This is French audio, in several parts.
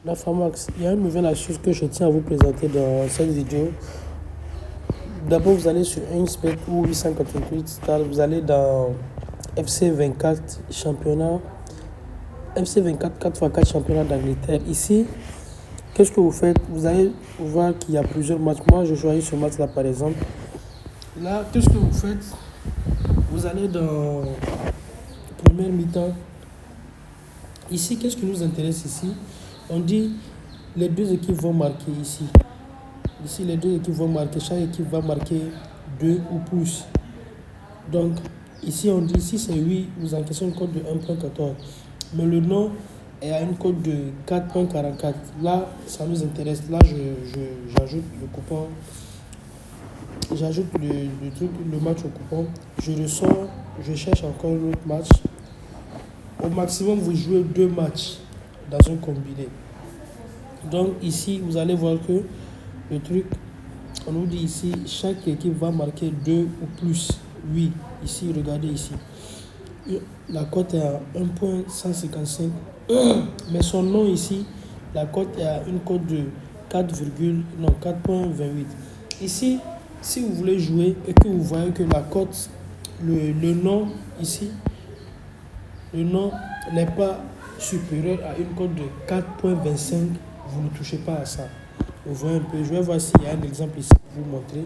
La Famax, il y a une nouvelle astuce que je tiens à vous présenter dans cette vidéo. D'abord, vous allez sur Unspect ou 888 Stars, vous allez dans FC24 championnat, FC24 4x4 championnat d'Angleterre. Ici, qu'est-ce que vous faites? Vous allez voir qu'il y a plusieurs matchs. Moi, je choisis ce match-là par exemple. Là, qu'est-ce que vous faites? Vous allez dans première mi-temps. Ici, qu'est-ce qui nous intéresse ici? On dit les deux équipes vont marquer ici. Ici, les deux équipes vont marquer. Chaque équipe va marquer 2 ou plus. Donc, ici, on dit si c'est oui, vous encaissez une cote de 1.14. Mais le nom est à une cote de 4.44. Là, ça nous intéresse. Là, j'ajoute le coupon. J'ajoute le match au coupon. Je ressors. Je cherche encore l'autre match. Au maximum, vous jouez 2 matchs dans un combiné. Donc ici, vous allez voir que le truc, on nous dit ici, chaque équipe va marquer 2 ou plus. Oui, ici, regardez ici. La cote est à 1.155. Mais son nom ici, la cote est à une cote de 4.28. Ici, si vous voulez jouer et que vous voyez que la cote, le nom ici, le nom n'est pas supérieur à une cote de 4.25, vous ne touchez pas à ça. Vous voyez un peu, je vais voir s'il y a un exemple ici pour vous montrer.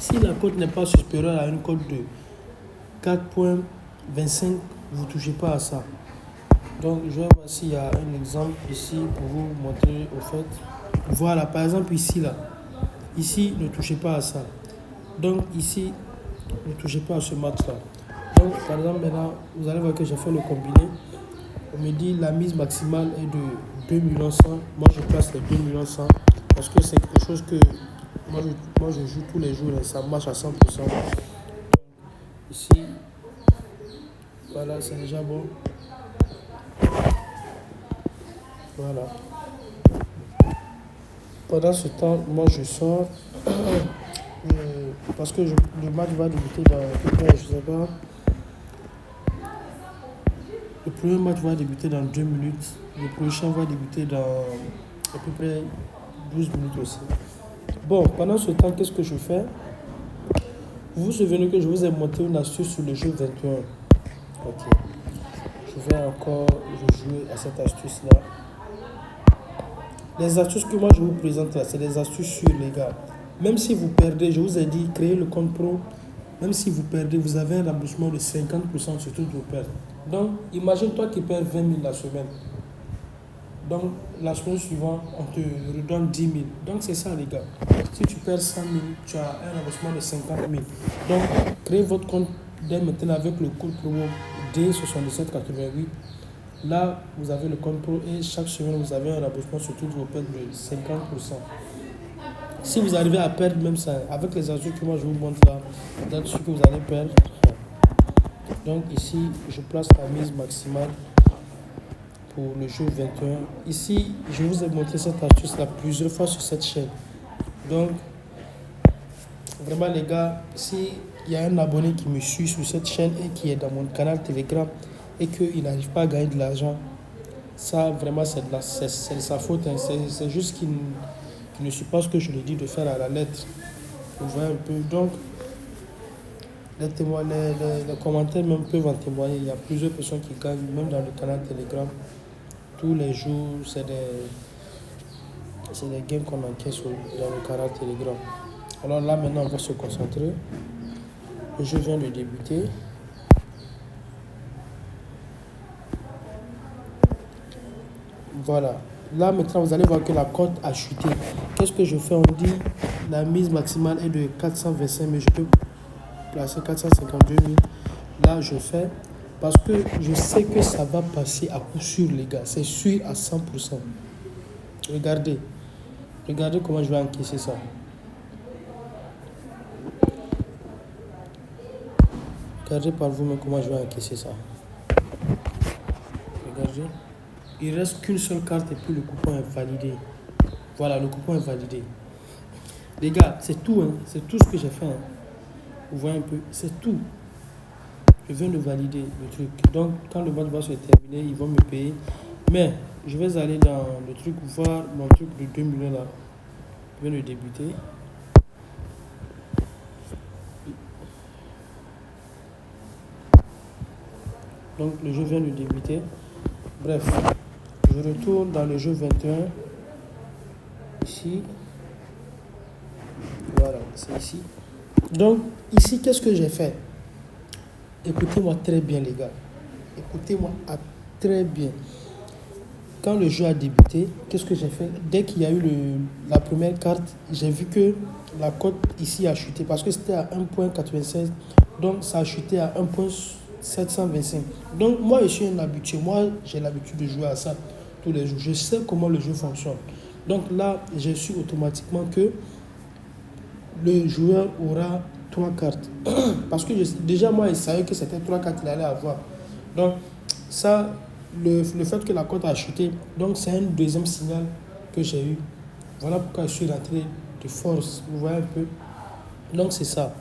Si la cote n'est pas supérieure à une cote de 4.25, vous ne touchez pas à ça. Donc je vais voir s'il y a un exemple ici pour vous montrer au fait. Voilà, par exemple ici là. Ici, ne touchez pas à ça. Donc ici, ne touchez pas à ce match là. Donc par exemple maintenant, vous allez voir que j'ai fait le combiné. On me dit la mise maximale est de 2 100 000. Moi je place les 2 100 000 parce que c'est quelque chose que moi je joue tous les jours et ça marche à 100%. Ici, voilà, c'est déjà bon. Voilà. Pendant ce temps, moi je sors parce que le match va débuter dans, je sais pas. Le premier match va débuter dans 2 minutes. Le prochain va débuter dans à peu près 12 minutes aussi. Bon, pendant ce temps, qu'est-ce que je fais? Vous vous souvenez que je vous ai montré une astuce sur le jeu 21. Ok. Je vais encore jouer à cette astuce-là. Les astuces que moi je vous présente là, c'est des astuces sûres, les gars. Même si vous perdez, je vous ai dit, créez le compte pro. Même si vous perdez, vous avez un remboursement de 50% sur toutes vos pertes. Donc, imagine-toi qui perds 20 000 la semaine. Donc, la semaine suivante, on te redonne 10 000. Donc, c'est ça, les gars. Si tu perds 100 000, tu as un remboursement de 50 000. Donc, créez votre compte dès maintenant avec le code promo D7788. Là, vous avez le compte pro et chaque semaine, vous avez un remboursement sur toutes vos pertes de 50%. Si vous arrivez à perdre même ça, avec les astuces que moi je vous montre là, c'est sûr que vous allez perdre. Donc ici, je place la mise maximale pour le jeu 21. Ici, je vous ai montré cette astuce là plusieurs fois sur cette chaîne. Donc, vraiment les gars, s'il y a un abonné qui me suit sur cette chaîne et qui est dans mon canal Telegram et qu'il n'arrive pas à gagner de l'argent, ça vraiment c'est de sa faute. Hein. C'est juste qu'il ne suit pas ce que je lui dis de faire à la lettre. Vous voyez un peu. Donc, les commentaires même peuvent en témoigner. Il y a plusieurs personnes qui gagnent, même dans le canal Telegram. Tous les jours, c'est des gains qu'on encaisse dans le canal Telegram. Alors là, maintenant, on va se concentrer. Le jeu vient de débuter. Voilà. Là, maintenant, vous allez voir que la cote a chuté. Qu'est-ce que je fais? On dit la mise maximale est de 425 000. Je peux placer 452 000. Là, je fais parce que je sais que ça va passer à coup sûr, les gars. C'est sûr à 100%. Regardez. Regardez comment je vais encaisser ça. Regardez par vous-même comment je vais encaisser ça. Regardez. Il ne reste qu'une seule carte et puis le coupon est validé. Voilà, le coupon est validé. Les gars, c'est tout. Hein. C'est tout ce que j'ai fait. Hein. Vous voyez un peu. C'est tout. Je viens de valider le truc. Donc, quand le match va se terminer, ils vont me payer. Mais, je vais aller dans le truc, voir mon truc de 2 millions là. Je viens de débuter. Donc le jeu vient de débuter. Bref, je retourne dans le jeu 21. Ici. Voilà, c'est ici. Donc ici, qu'est-ce que j'ai fait? Écoutez-moi très bien les gars. Écoutez-moi très bien. Quand le jeu a débuté, qu'est-ce que j'ai fait? Dès qu'il y a eu la première carte, j'ai vu que la cote ici a chuté parce que c'était à 1,96. Donc ça a chuté à 1,725. Donc moi je suis un habitué. Moi j'ai l'habitude de jouer à ça tous les jours. Je sais comment le jeu fonctionne. Donc là, j'ai su automatiquement que le joueur aura 3 cartes. Parce que déjà moi je savais que c'était 3 cartes qu'il allait avoir. Donc ça, le fait que la cote a chuté, donc c'est un deuxième signal que j'ai eu. Voilà pourquoi je suis rentré de force. Vous voyez un peu. Donc c'est ça.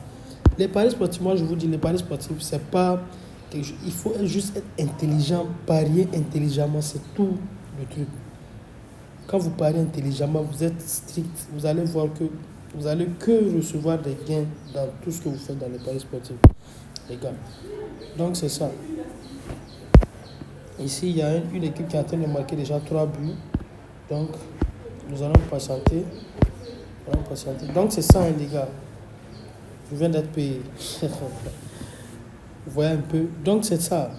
Les paris sportifs, moi je vous dis, les paris sportifs, c'est pas quelque chose. Il faut juste être intelligent, parier intelligemment, c'est tout le truc. Quand vous pariez intelligemment, vous êtes strict, vous allez voir que vous allez que recevoir des gains dans tout ce que vous faites dans les paris sportifs, les gars. Donc c'est ça. Ici, il y a une équipe qui est en train de marquer déjà 3 buts. Donc, nous allons patienter. Donc, c'est ça, hein, les gars. Je viens d'être payé. Vous voyez un peu. Donc, c'est ça.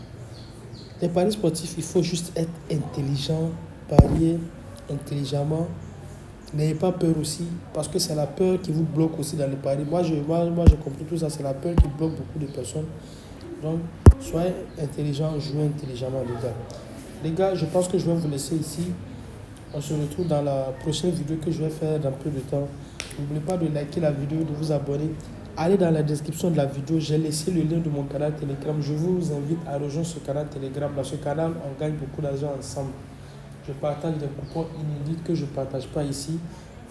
Les paris sportifs, il faut juste être intelligent, parier intelligemment. N'ayez pas peur aussi, parce que c'est la peur qui vous bloque aussi dans les paris. Moi, j'ai compris tout ça. C'est la peur qui bloque beaucoup de personnes. Donc, soyez intelligent, jouez intelligemment, les gars. Les gars, je pense que je vais vous laisser ici. On se retrouve dans la prochaine vidéo que je vais faire dans peu de temps. N'oubliez pas de liker la vidéo, de vous abonner. Allez dans la description de la vidéo, j'ai laissé le lien de mon canal Telegram. Je vous invite à rejoindre ce canal Telegram. Dans ce canal, on gagne beaucoup d'argent ensemble. Je partage des coupons inédits que je ne partage pas ici.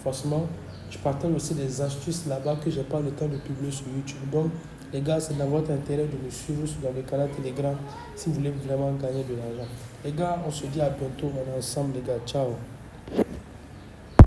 Forcément, je partage aussi des astuces là-bas que je n'ai pas le temps de publier sur YouTube. Donc, les gars, c'est dans votre intérêt de me suivre dans le canal Telegram si vous voulez vraiment gagner de l'argent. Les gars, on se dit à bientôt. On est ensemble, les gars. Ciao.